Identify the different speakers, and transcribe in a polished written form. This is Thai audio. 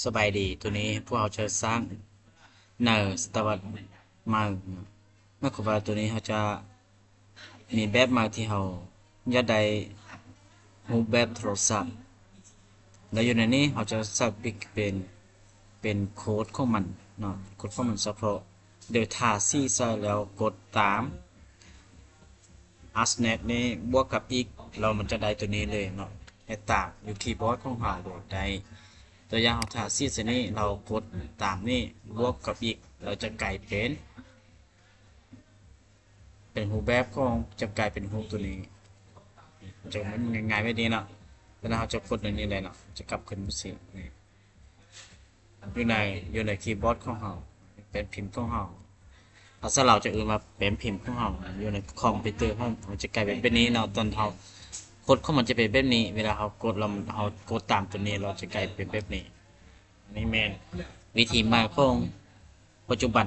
Speaker 1: สบายดีตัวนี้พวกเราจะสร้างเนอร์สตาร์ทมาเมื่อกับว่าตัวนี้เขาจะมีแบบมาที่เขาอยากได้รูปแบบโทรศัพท์แล้วอยู่ในนี้เขาจะสับปิกเป็นโค้ดของมันเนาะโค้ดของมันเฉพาะเดี๋ยวทาซี่ใส่แล้วกดตาม ASNet นี้บวกกับอีกเรามันจะได้ตัวนี้เลยเนาะให้ตามอยู่คีย์บอร์ดของเราโดยได้ตัวอย่างของทาซี่ตัวนี้เรากดตามนี่บวกกับอีกเราจะกลายเป็นรูปแบบของจะกลายเป็นรูปตัวนี้จะมันง่ายๆไม่ดีเนาะแล้วเราจะกดอันนี้เลยเนาะจะกลับขึ้นมาสินี่อยู่ในคีย์บอร์ดของเราเป็นพิมพ์ของเราเอาสเราจะอื่นมาเป็นพิมพ์ของเราอยู่ในคอมพิวเตอร์ของมันจะกลายเป็นแบบนี้เนาะตอนเรากดเข้ามันจะเป็นแบบนี้เวลาเรากดเรากดตามตัวนี้เราจะกลายเป็นแบบนี้นี่แมนวิธีมาของปัจจุบัน